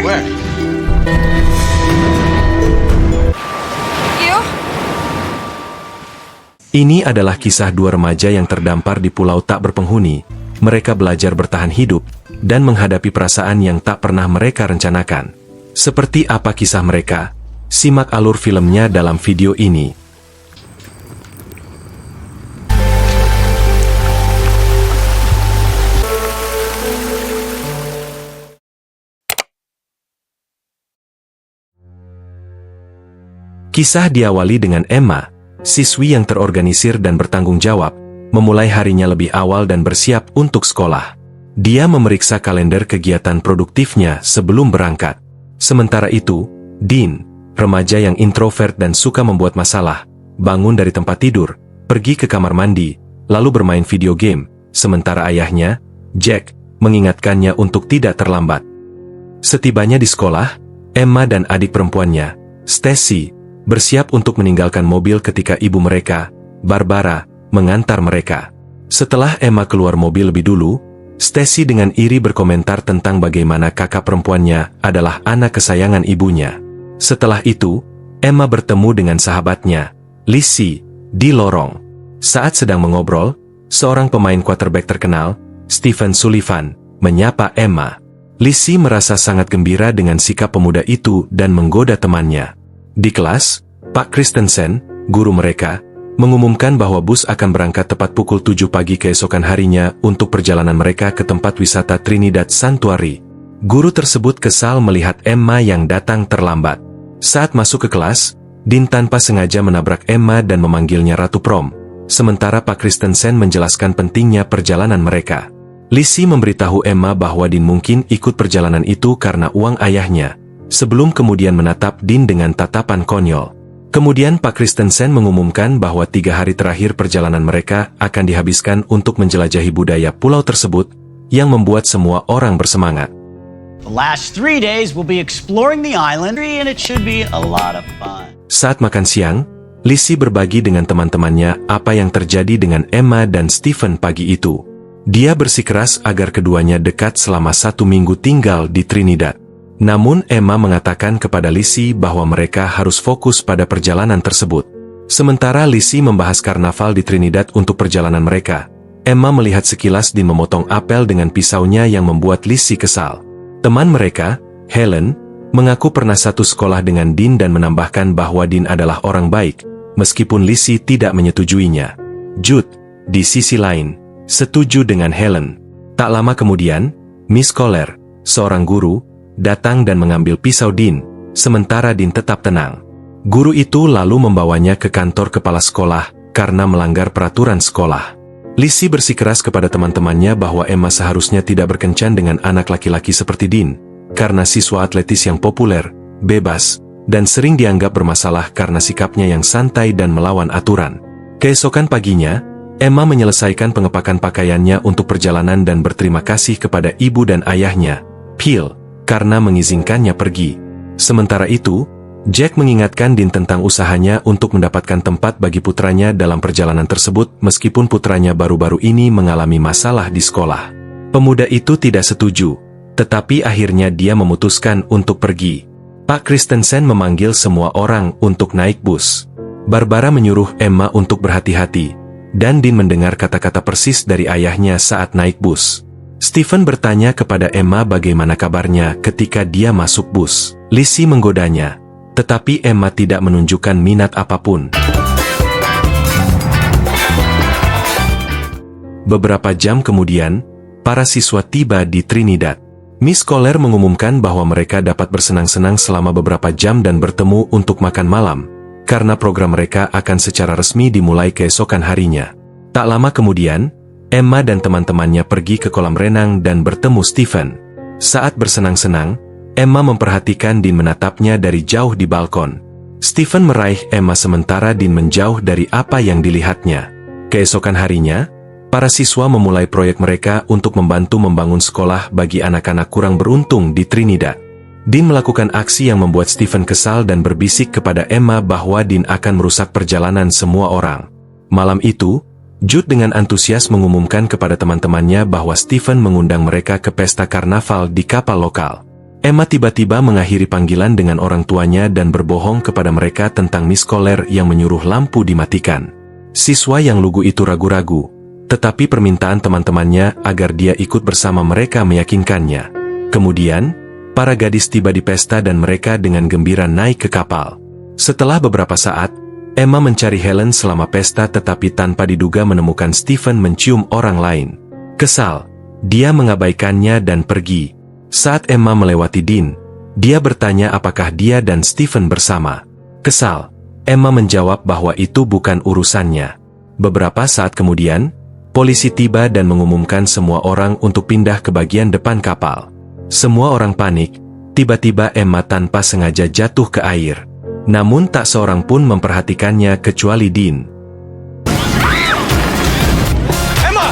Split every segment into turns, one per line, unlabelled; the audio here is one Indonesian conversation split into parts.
Where?
You?
Ini adalah kisah dua remaja yang terdampar di pulau tak berpenghuni. Mereka belajar bertahan hidup dan menghadapi perasaan yang tak pernah mereka rencanakan. Seperti apa kisah mereka? Simak alur filmnya dalam video ini. Kisah diawali dengan Emma, siswi yang terorganisir dan bertanggung jawab, memulai harinya lebih awal dan bersiap untuk sekolah. Dia memeriksa kalender kegiatan produktifnya sebelum berangkat. Sementara itu, Dean, remaja yang introvert dan suka membuat masalah, bangun dari tempat tidur, pergi ke kamar mandi, lalu bermain video game, sementara ayahnya, Jack, mengingatkannya untuk tidak terlambat. Setibanya di sekolah, Emma dan adik perempuannya, Stacy, bersiap untuk meninggalkan mobil ketika ibu mereka, Barbara, mengantar mereka. Setelah Emma keluar mobil lebih dulu, Stacy dengan iri berkomentar tentang bagaimana kakak perempuannya adalah anak kesayangan ibunya. Setelah itu, Emma bertemu dengan sahabatnya, Lizzie, di lorong. Saat sedang mengobrol, seorang pemain quarterback terkenal, Stephen Sullivan, menyapa Emma. Lizzie merasa sangat gembira dengan sikap pemuda itu dan menggoda temannya. Di kelas, Pak Christensen, guru mereka, mengumumkan bahwa bus akan berangkat tepat pukul 7 pagi keesokan harinya untuk perjalanan mereka ke tempat wisata Trinidad Sanctuary. Guru tersebut kesal melihat Emma yang datang terlambat. Saat masuk ke kelas, Dean tanpa sengaja menabrak Emma dan memanggilnya Ratu Prom, sementara Pak Christensen menjelaskan pentingnya perjalanan mereka. Lizzie memberitahu Emma bahwa Dean mungkin ikut perjalanan itu karena uang ayahnya, sebelum kemudian menatap Dean dengan tatapan konyol. Kemudian Pak Christensen mengumumkan bahwa 3 hari terakhir perjalanan mereka akan dihabiskan untuk menjelajahi budaya pulau tersebut, yang membuat semua orang bersemangat.
The last 3 days we'll be exploring the island and it should be a lot of fun.
Saat makan siang, Lizzie berbagi dengan teman-temannya apa yang terjadi dengan Emma dan Stephen pagi itu. Dia bersikeras agar keduanya dekat selama 1 minggu tinggal di Trinidad. Namun Emma mengatakan kepada Lizzie bahwa mereka harus fokus pada perjalanan tersebut. Sementara Lizzie membahas karnaval di Trinidad untuk perjalanan mereka, Emma melihat sekilas Dean memotong apel dengan pisaunya yang membuat Lizzie kesal. Teman mereka, Helen, mengaku pernah satu sekolah dengan Dean dan menambahkan bahwa Dean adalah orang baik, meskipun Lizzie tidak menyetujuinya. Jude, di sisi lain, setuju dengan Helen. Tak lama kemudian, Miss Kohler, seorang guru, datang dan mengambil pisau Dean, sementara Dean tetap tenang. Guru itu lalu membawanya ke kantor kepala sekolah karena melanggar peraturan sekolah. Lizzie bersikeras kepada teman-temannya bahwa Emma seharusnya tidak berkencan dengan anak laki-laki seperti Dean, karena siswa atletis yang populer, bebas, dan sering dianggap bermasalah karena sikapnya yang santai dan melawan aturan. Keesokan paginya, Emma menyelesaikan pengepakan pakaiannya untuk perjalanan dan berterima kasih kepada ibu dan ayahnya, Phil, karena mengizinkannya pergi. Sementara itu, Jack mengingatkan Dean tentang usahanya untuk mendapatkan tempat bagi putranya dalam perjalanan tersebut meskipun putranya baru-baru ini mengalami masalah di sekolah. Pemuda itu tidak setuju, tetapi akhirnya dia memutuskan untuk pergi. Pak Christensen memanggil semua orang untuk naik bus. Barbara menyuruh Emma untuk berhati-hati, dan Dean mendengar kata-kata persis dari ayahnya saat naik bus. Stephen bertanya kepada Emma bagaimana kabarnya ketika dia masuk bus. Lizzie menggodanya, tetapi Emma tidak menunjukkan minat apapun. Beberapa jam kemudian, para siswa tiba di Trinidad. Miss Kohler mengumumkan bahwa mereka dapat bersenang-senang selama beberapa jam dan bertemu untuk makan malam, karena program mereka akan secara resmi dimulai keesokan harinya. Tak lama kemudian, Emma dan teman-temannya pergi ke kolam renang dan bertemu Stephen. Saat bersenang-senang, Emma memperhatikan Dean menatapnya dari jauh di balkon. Stephen meraih Emma sementara Dean menjauh dari apa yang dilihatnya. Keesokan harinya, para siswa memulai proyek mereka untuk membantu membangun sekolah bagi anak-anak kurang beruntung di Trinidad. Dean melakukan aksi yang membuat Stephen kesal dan berbisik kepada Emma bahwa Dean akan merusak perjalanan semua orang. Malam itu, Jude dengan antusias mengumumkan kepada teman-temannya bahwa Stephen mengundang mereka ke pesta karnaval di kapal lokal. Emma tiba-tiba mengakhiri panggilan dengan orang tuanya dan berbohong kepada mereka tentang Miss Kohler yang menyuruh lampu dimatikan. Siswa yang lugu itu ragu-ragu, tetapi permintaan teman-temannya agar dia ikut bersama mereka meyakinkannya. Kemudian, para gadis tiba di pesta dan mereka dengan gembira naik ke kapal. Setelah beberapa saat, Emma mencari Helen selama pesta tetapi tanpa diduga menemukan Stephen mencium orang lain. Kesal, dia mengabaikannya dan pergi. Saat Emma melewati Dean, dia bertanya apakah dia dan Stephen bersama. Kesal, Emma menjawab bahwa itu bukan urusannya. Beberapa saat kemudian, polisi tiba dan mengumumkan semua orang untuk pindah ke bagian depan kapal. Semua orang panik, tiba-tiba Emma tanpa sengaja jatuh ke air. Namun tak seorang pun memperhatikannya kecuali Dean. Emma!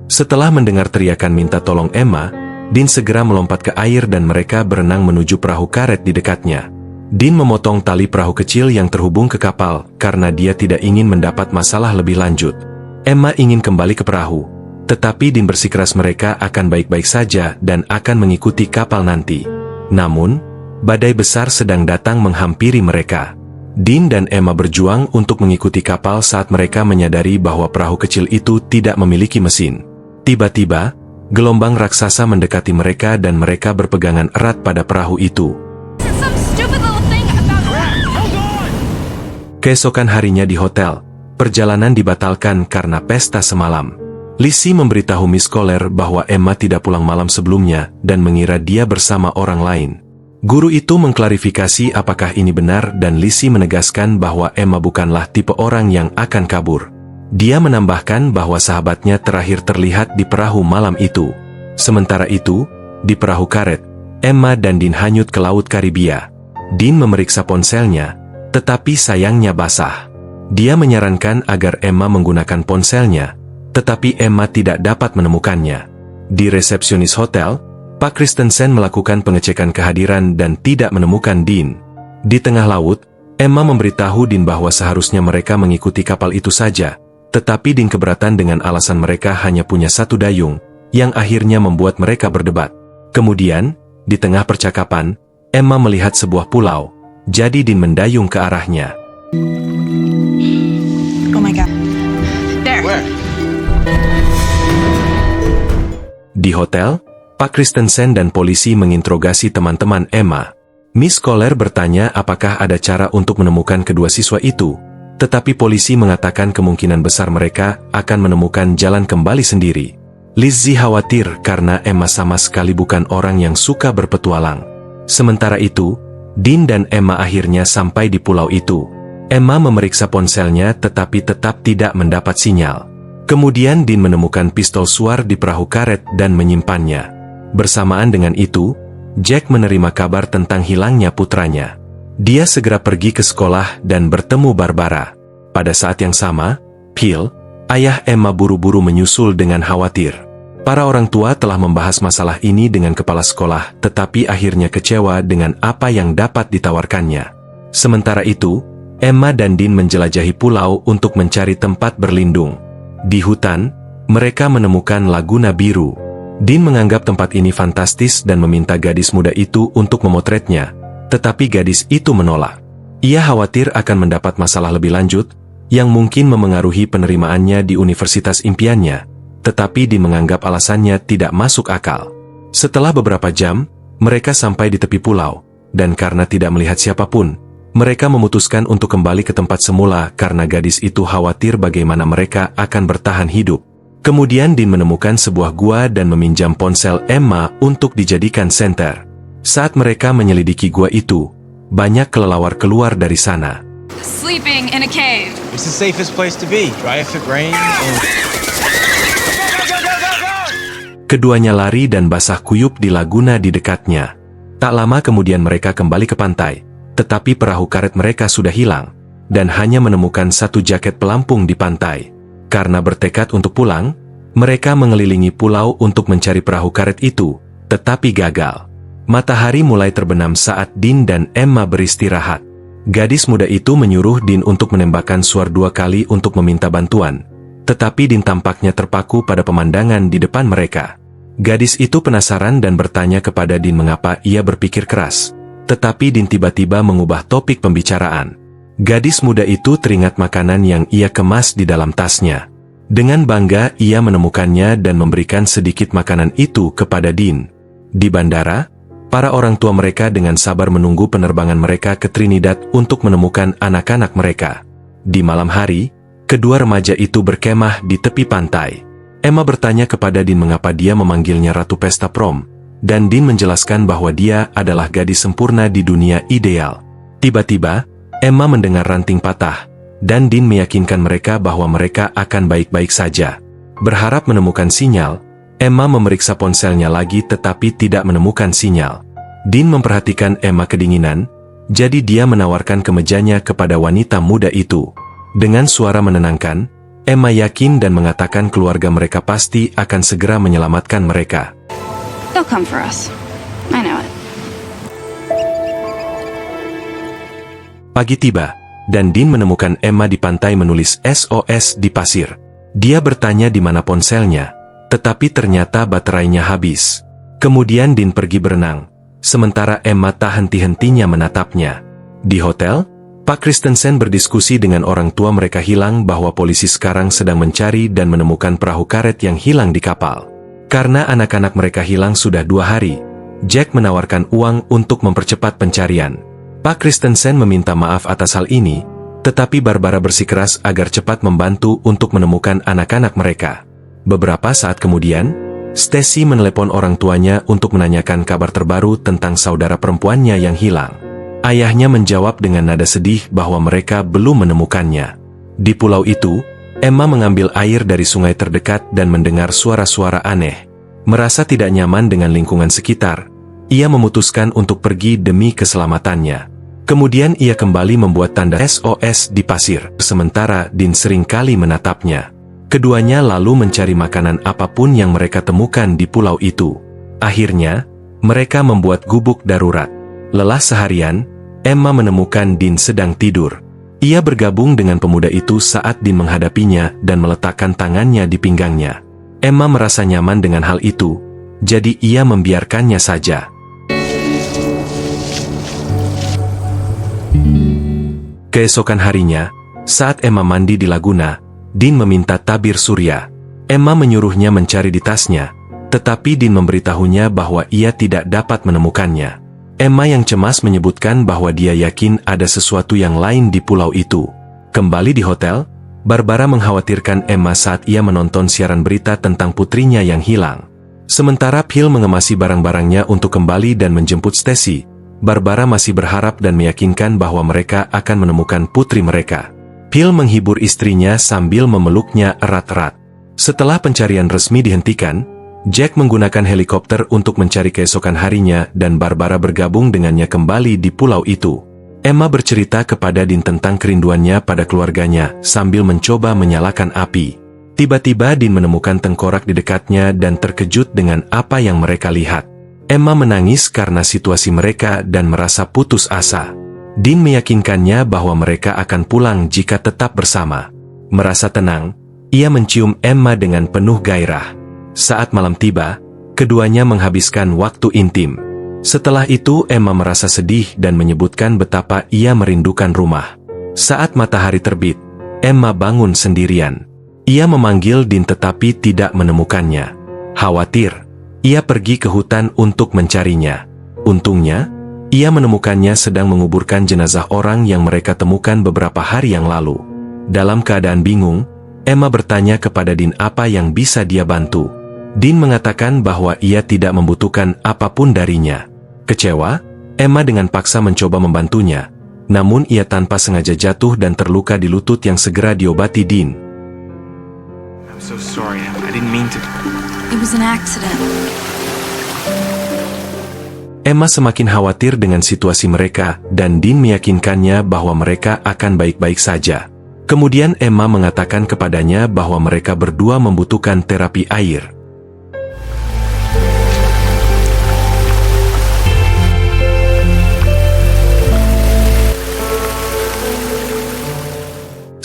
Setelah mendengar teriakan minta tolong Emma, Dean segera melompat ke air dan mereka berenang menuju perahu karet di dekatnya. Dean memotong tali perahu kecil yang terhubung ke kapal karena dia tidak ingin mendapat masalah lebih lanjut. Emma ingin kembali ke perahu, tetapi Dean bersikeras mereka akan baik-baik saja dan akan mengikuti kapal nanti. Namun, badai besar sedang datang menghampiri mereka. Dean dan Emma berjuang untuk mengikuti kapal saat mereka menyadari bahwa perahu kecil itu tidak memiliki mesin. Tiba-tiba, gelombang raksasa mendekati mereka dan mereka berpegangan erat pada perahu itu. Keesokan harinya di hotel, perjalanan dibatalkan karena pesta semalam. Lizzie memberitahu Miss Kohler bahwa Emma tidak pulang malam sebelumnya dan mengira dia bersama orang lain. Guru itu mengklarifikasi apakah ini benar dan Lizzie menegaskan bahwa Emma bukanlah tipe orang yang akan kabur. Dia menambahkan bahwa sahabatnya terakhir terlihat di perahu malam itu. Sementara itu, di perahu karet, Emma dan Dean hanyut ke Laut Karibia. Dean memeriksa ponselnya, tetapi sayangnya basah. Dia menyarankan agar Emma menggunakan ponselnya, tetapi Emma tidak dapat menemukannya. Di resepsionis hotel, Pak Christensen melakukan pengecekan kehadiran dan tidak menemukan Dean. Di tengah laut, Emma memberitahu Dean bahwa seharusnya mereka mengikuti kapal itu saja, tetapi Dean keberatan dengan alasan mereka hanya punya satu dayung, yang akhirnya membuat mereka berdebat. Kemudian, di tengah percakapan, Emma melihat sebuah pulau, jadi Dean mendayung ke arahnya.
Oh my God. There.
Where?
Di hotel, Pak Christensen dan polisi menginterogasi teman-teman Emma. Miss Kohler bertanya apakah ada cara untuk menemukan kedua siswa itu, tetapi polisi mengatakan kemungkinan besar mereka akan menemukan jalan kembali sendiri. Lizzie khawatir karena Emma sama sekali bukan orang yang suka berpetualang. Sementara itu, Dean dan Emma akhirnya sampai di pulau itu. Emma memeriksa ponselnya tetapi tetap tidak mendapat sinyal. Kemudian Dean menemukan pistol suar di perahu karet dan menyimpannya. Bersamaan dengan itu, Jack menerima kabar tentang hilangnya putranya. Dia segera pergi ke sekolah dan bertemu Barbara. Pada saat yang sama, Phil, ayah Emma buru-buru menyusul dengan khawatir. Para orang tua telah membahas masalah ini dengan kepala sekolah, tetapi akhirnya kecewa dengan apa yang dapat ditawarkannya. Sementara itu, Emma dan Dean menjelajahi pulau untuk mencari tempat berlindung. Di hutan, mereka menemukan Laguna Biru. Dean menganggap tempat ini fantastis dan meminta gadis muda itu untuk memotretnya, tetapi gadis itu menolak. Ia khawatir akan mendapat masalah lebih lanjut, yang mungkin memengaruhi penerimaannya di universitas impiannya, tetapi Dean menganggap alasannya tidak masuk akal. Setelah beberapa jam, mereka sampai di tepi pulau, dan karena tidak melihat siapapun, mereka memutuskan untuk kembali ke tempat semula karena gadis itu khawatir bagaimana mereka akan bertahan hidup. Kemudian Dean menemukan sebuah gua dan meminjam ponsel Emma untuk dijadikan senter. Saat mereka menyelidiki gua itu, banyak kelelawar keluar dari sana.
Sleeping in a cave.
It's the safest place to be. Dry if it rains.
Keduanya lari dan basah kuyup di laguna di dekatnya. Tak lama kemudian mereka kembali ke pantai, tetapi perahu karet mereka sudah hilang, dan hanya menemukan satu jaket pelampung di pantai. Karena bertekad untuk pulang, mereka mengelilingi pulau untuk mencari perahu karet itu, tetapi gagal. Matahari mulai terbenam saat Dean dan Emma beristirahat. Gadis muda itu menyuruh Dean untuk menembakkan suar 2 kali untuk meminta bantuan, tetapi Dean tampaknya terpaku pada pemandangan di depan mereka. Gadis itu penasaran dan bertanya kepada Dean mengapa ia berpikir keras. Tetapi Dean tiba-tiba mengubah topik pembicaraan. Gadis muda itu teringat makanan yang ia kemas di dalam tasnya. Dengan bangga ia menemukannya dan memberikan sedikit makanan itu kepada Dean. Di bandara, para orang tua mereka dengan sabar menunggu penerbangan mereka ke Trinidad untuk menemukan anak-anak mereka. Di malam hari, kedua remaja itu berkemah di tepi pantai. Emma bertanya kepada Dean mengapa dia memanggilnya Ratu Pesta Prom, dan Dean menjelaskan bahwa dia adalah gadis sempurna di dunia ideal. Tiba-tiba, Emma mendengar ranting patah, dan Dean meyakinkan mereka bahwa mereka akan baik-baik saja. Berharap menemukan sinyal, Emma memeriksa ponselnya lagi tetapi tidak menemukan sinyal. Dean memperhatikan Emma kedinginan, jadi dia menawarkan kemejanya kepada wanita muda itu. Dengan suara menenangkan, Emma yakin dan mengatakan keluarga mereka pasti akan segera menyelamatkan mereka.
They'll come for us. I know it.
Pagi tiba, dan Dean menemukan Emma di pantai menulis SOS di pasir. Dia bertanya di mana ponselnya, tetapi ternyata baterainya habis. Kemudian Dean pergi berenang, sementara Emma tak henti-hentinya menatapnya. Di hotel, Pak Christensen berdiskusi dengan orang tua mereka hilang bahwa polisi sekarang sedang mencari dan menemukan perahu karet yang hilang di kapal. Karena anak-anak mereka hilang sudah 2 hari, Jack menawarkan uang untuk mempercepat pencarian. Pak Christensen meminta maaf atas hal ini, tetapi Barbara bersikeras agar cepat membantu untuk menemukan anak-anak mereka. Beberapa saat kemudian, Stacy menelepon orang tuanya untuk menanyakan kabar terbaru tentang saudara perempuannya yang hilang. Ayahnya menjawab dengan nada sedih bahwa mereka belum menemukannya. Di pulau itu, Emma mengambil air dari sungai terdekat dan mendengar suara-suara aneh. Merasa tidak nyaman dengan lingkungan sekitar, ia memutuskan untuk pergi demi keselamatannya. Kemudian ia kembali membuat tanda SOS di pasir, sementara Dean seringkali menatapnya. Keduanya lalu mencari makanan apapun yang mereka temukan di pulau itu. Akhirnya, mereka membuat gubuk darurat. Lelah seharian, Emma menemukan Dean sedang tidur. Ia bergabung dengan pemuda itu saat Dean menghadapinya dan meletakkan tangannya di pinggangnya. Emma merasa nyaman dengan hal itu, jadi ia membiarkannya saja. Keesokan harinya, saat Emma mandi di laguna, Dean meminta tabir surya. Emma menyuruhnya mencari di tasnya, tetapi Dean memberitahunya bahwa ia tidak dapat menemukannya. Emma yang cemas menyebutkan bahwa dia yakin ada sesuatu yang lain di pulau itu. Kembali di hotel, Barbara mengkhawatirkan Emma saat ia menonton siaran berita tentang putrinya yang hilang. Sementara Phil mengemasi barang-barangnya untuk kembali dan menjemput Stacy, Barbara masih berharap dan meyakinkan bahwa mereka akan menemukan putri mereka. Phil menghibur istrinya sambil memeluknya erat-erat. Setelah pencarian resmi dihentikan, Jack menggunakan helikopter untuk mencari keesokan harinya dan Barbara bergabung dengannya kembali di pulau itu. Emma bercerita kepada Dean tentang kerinduannya pada keluarganya sambil mencoba menyalakan api. Tiba-tiba Dean menemukan tengkorak di dekatnya dan terkejut dengan apa yang mereka lihat. Emma menangis karena situasi mereka dan merasa putus asa. Dean meyakinkannya bahwa mereka akan pulang jika tetap bersama. Merasa tenang, ia mencium Emma dengan penuh gairah. Saat malam tiba, keduanya menghabiskan waktu intim. Setelah itu Emma merasa sedih dan menyebutkan betapa ia merindukan rumah. Saat matahari terbit, Emma bangun sendirian. Ia memanggil Dean tetapi tidak menemukannya. Khawatir, ia pergi ke hutan untuk mencarinya. Untungnya, ia menemukannya sedang menguburkan jenazah orang yang mereka temukan beberapa hari yang lalu. Dalam keadaan bingung, Emma bertanya kepada Dean apa yang bisa dia bantu. Dean mengatakan bahwa ia tidak membutuhkan apapun darinya. Kecewa, Emma dengan paksa mencoba membantunya, namun ia tanpa sengaja jatuh dan terluka di lutut yang segera diobati Dean.
I'm so sorry. I didn't mean to.
It was an accident.
Emma semakin khawatir dengan situasi mereka dan Dean meyakinkannya bahwa mereka akan baik-baik saja. Kemudian Emma mengatakan kepadanya bahwa mereka berdua membutuhkan terapi air.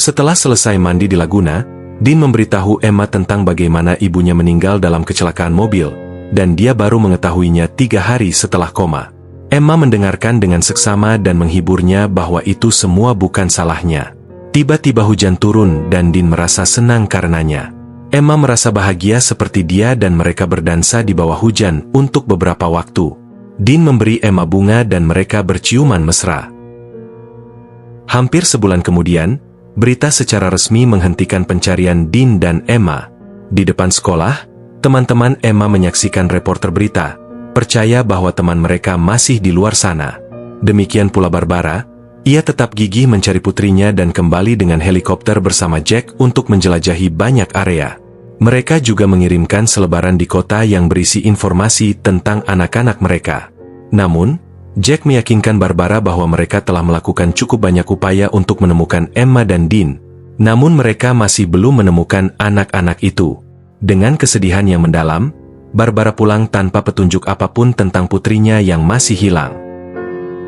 Setelah selesai mandi di laguna, Dean memberitahu Emma tentang bagaimana ibunya meninggal dalam kecelakaan mobil, dan dia baru mengetahuinya 3 hari setelah koma. Emma mendengarkan dengan seksama dan menghiburnya bahwa itu semua bukan salahnya. Tiba-tiba hujan turun dan Dean merasa senang karenanya. Emma merasa bahagia seperti dia dan mereka berdansa di bawah hujan untuk beberapa waktu. Dean memberi Emma bunga dan mereka berciuman mesra. Hampir sebulan kemudian, berita secara resmi menghentikan pencarian Dean dan Emma. Di depan sekolah, teman-teman Emma menyaksikan reporter berita, percaya bahwa teman mereka masih di luar sana. Demikian pula Barbara, ia tetap gigih mencari putrinya dan kembali dengan helikopter bersama Jack untuk menjelajahi banyak area. Mereka juga mengirimkan selebaran di kota yang berisi informasi tentang anak-anak mereka. Namun, Jack meyakinkan Barbara bahwa mereka telah melakukan cukup banyak upaya untuk menemukan Emma dan Dean. Namun mereka masih belum menemukan anak-anak itu. Dengan kesedihan yang mendalam, Barbara pulang tanpa petunjuk apapun tentang putrinya yang masih hilang.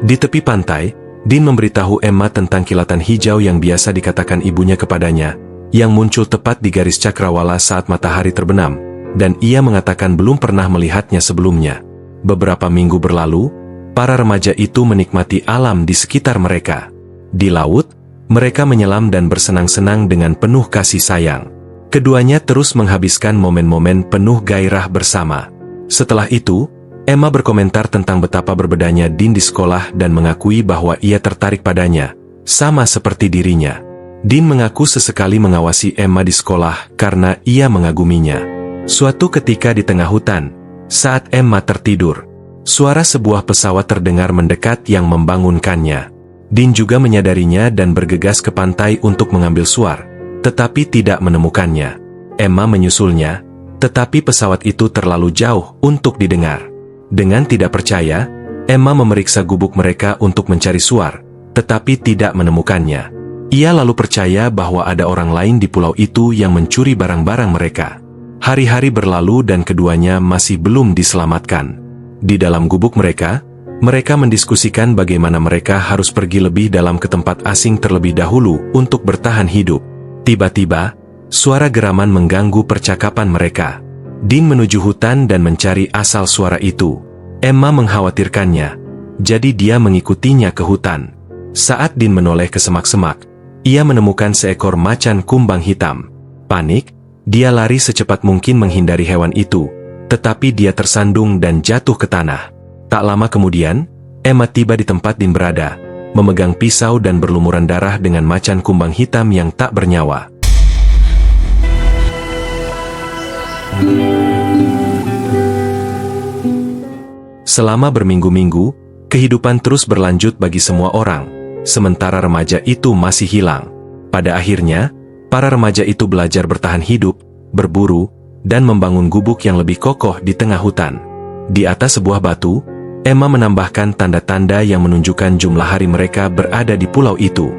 Di tepi pantai, Dean memberitahu Emma tentang kilatan hijau yang biasa dikatakan ibunya kepadanya, yang muncul tepat di garis cakrawala saat matahari terbenam, dan ia mengatakan belum pernah melihatnya sebelumnya. Beberapa minggu berlalu, para remaja itu menikmati alam di sekitar mereka. Di laut, mereka menyelam dan bersenang-senang dengan penuh kasih sayang. Keduanya terus menghabiskan momen-momen penuh gairah bersama. Setelah itu, Emma berkomentar tentang betapa berbedanya Dean di sekolah dan mengakui bahwa ia tertarik padanya, sama seperti dirinya. Dean mengaku sesekali mengawasi Emma di sekolah karena ia mengaguminya. Suatu ketika di tengah hutan, saat Emma tertidur, suara sebuah pesawat terdengar mendekat yang membangunkannya. Dean juga menyadarinya dan bergegas ke pantai untuk mengambil suar, tetapi tidak menemukannya. Emma menyusulnya, tetapi pesawat itu terlalu jauh untuk didengar. Dengan tidak percaya, Emma memeriksa gubuk mereka untuk mencari suar, tetapi tidak menemukannya. Ia lalu percaya bahwa ada orang lain di pulau itu yang mencuri barang-barang mereka. Hari-hari berlalu dan keduanya masih belum diselamatkan. Di dalam gubuk mereka mendiskusikan bagaimana mereka harus pergi lebih dalam ke tempat asing terlebih dahulu untuk bertahan hidup. Tiba-tiba, suara geraman mengganggu percakapan mereka. Dean menuju hutan dan mencari asal suara itu. Emma mengkhawatirkannya, jadi dia mengikutinya ke hutan. Saat Dean menoleh ke semak-semak, ia menemukan seekor macan kumbang hitam. Panik, dia lari secepat mungkin menghindari hewan itu, tetapi dia tersandung dan jatuh ke tanah. Tak lama kemudian, Emma tiba di tempat Dean berada, memegang pisau dan berlumuran darah dengan macan kumbang hitam yang tak bernyawa. Selama berminggu-minggu, kehidupan terus berlanjut bagi semua orang, sementara remaja itu masih hilang. Pada akhirnya, para remaja itu belajar bertahan hidup, berburu, dan membangun gubuk yang lebih kokoh di tengah hutan. Di atas sebuah batu, Emma menambahkan tanda-tanda yang menunjukkan jumlah hari mereka berada di pulau itu.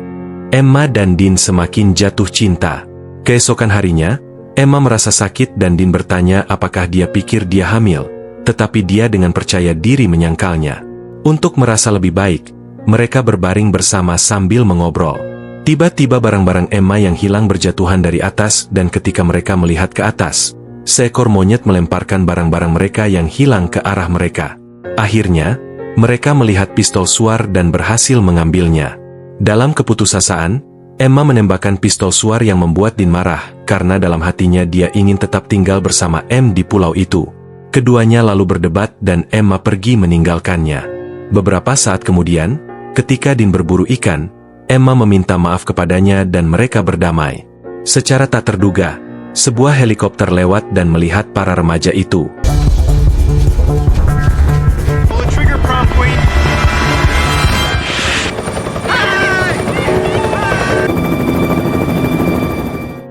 Emma dan Dean semakin jatuh cinta. Keesokan harinya, Emma merasa sakit dan Dean bertanya apakah dia pikir dia hamil, tetapi dia dengan percaya diri menyangkalnya. Untuk merasa lebih baik, mereka berbaring bersama sambil mengobrol. Tiba-tiba barang-barang Emma yang hilang berjatuhan dari atas dan ketika mereka melihat ke atas, seekor monyet melemparkan barang-barang mereka yang hilang ke arah mereka. Akhirnya, mereka melihat pistol suar dan berhasil mengambilnya. Dalam keputusasaan, Emma menembakkan pistol suar yang membuat Dean marah, karena dalam hatinya dia ingin tetap tinggal bersama M di pulau itu. Keduanya lalu berdebat dan Emma pergi meninggalkannya. Beberapa saat kemudian, ketika Dean berburu ikan, Emma meminta maaf kepadanya dan mereka berdamai. Secara tak terduga, sebuah helikopter lewat dan melihat para remaja itu.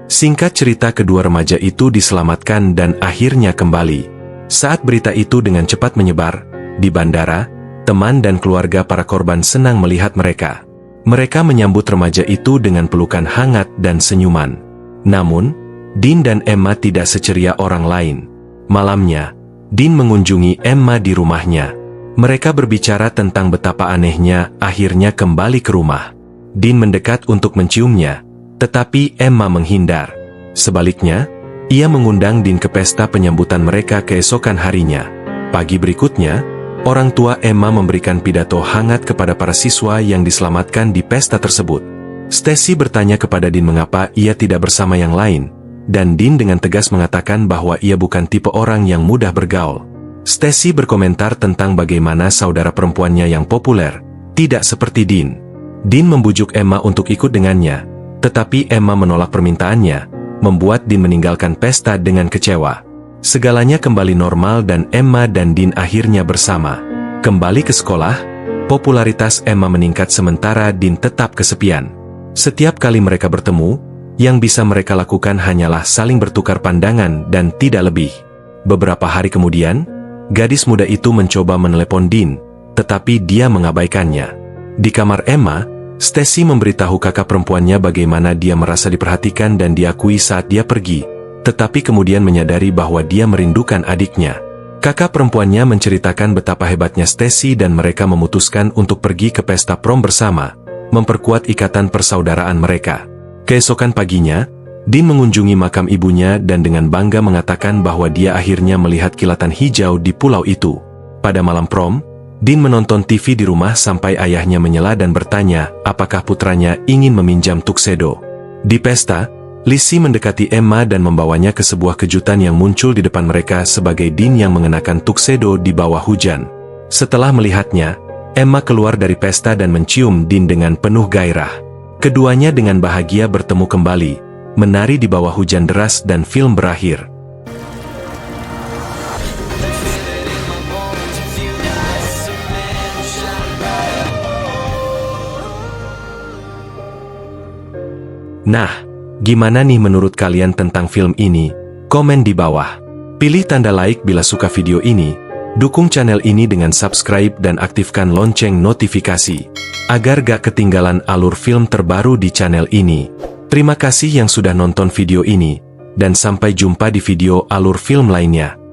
Singkat cerita, kedua remaja itu diselamatkan dan akhirnya kembali. Saat berita itu dengan cepat menyebar, di bandara, teman dan keluarga para korban senang melihat mereka. Mereka menyambut remaja itu dengan pelukan hangat dan senyuman. Namun, Dean dan Emma tidak seceria orang lain. Malamnya, Dean mengunjungi Emma di rumahnya. Mereka berbicara tentang betapa anehnya akhirnya kembali ke rumah. Dean mendekat untuk menciumnya, tetapi Emma menghindar. Sebaliknya, Ia mengundang Dean ke pesta penyambutan mereka keesokan harinya. Pagi berikutnya, orang tua Emma memberikan pidato hangat kepada para siswa yang diselamatkan di pesta tersebut. Stacy bertanya kepada Dean mengapa ia tidak bersama yang lain, dan Dean dengan tegas mengatakan bahwa ia bukan tipe orang yang mudah bergaul. Stacy berkomentar tentang bagaimana saudara perempuannya yang populer tidak seperti Dean. Dean membujuk Emma untuk ikut dengannya, tetapi Emma menolak permintaannya, membuat Dean meninggalkan pesta dengan kecewa. Segalanya kembali normal dan Emma dan Dean akhirnya bersama. Kembali ke sekolah, popularitas Emma meningkat sementara Dean tetap kesepian. Setiap kali mereka bertemu, yang bisa mereka lakukan hanyalah saling bertukar pandangan dan tidak lebih. Beberapa hari kemudian, gadis muda itu mencoba menelepon Dean, tetapi dia mengabaikannya. Di kamar Emma, Stacy memberitahu kakak perempuannya bagaimana dia merasa diperhatikan dan diakui saat dia pergi, tetapi kemudian menyadari bahwa dia merindukan adiknya. Kakak perempuannya menceritakan betapa hebatnya Stacy dan mereka memutuskan untuk pergi ke pesta prom bersama, memperkuat ikatan persaudaraan mereka. Keesokan paginya, Dean mengunjungi makam ibunya dan dengan bangga mengatakan bahwa dia akhirnya melihat kilatan hijau di pulau itu. Pada malam prom, Dean menonton TV di rumah sampai ayahnya menyela dan bertanya apakah putranya ingin meminjam tuxedo. Di pesta, Lizzie mendekati Emma dan membawanya ke sebuah kejutan yang muncul di depan mereka sebagai Dean yang mengenakan tuxedo di bawah hujan. Setelah melihatnya, Emma keluar dari pesta dan mencium Dean dengan penuh gairah. Keduanya dengan bahagia bertemu kembali, menari di bawah hujan deras dan film berakhir. Nah, gimana nih menurut kalian tentang film ini? Komen di bawah. Pilih tanda like bila suka video ini, dukung channel ini dengan subscribe dan aktifkan lonceng notifikasi, agar gak ketinggalan alur film terbaru di channel ini. Terima kasih yang sudah nonton video ini, dan sampai jumpa di video alur film lainnya.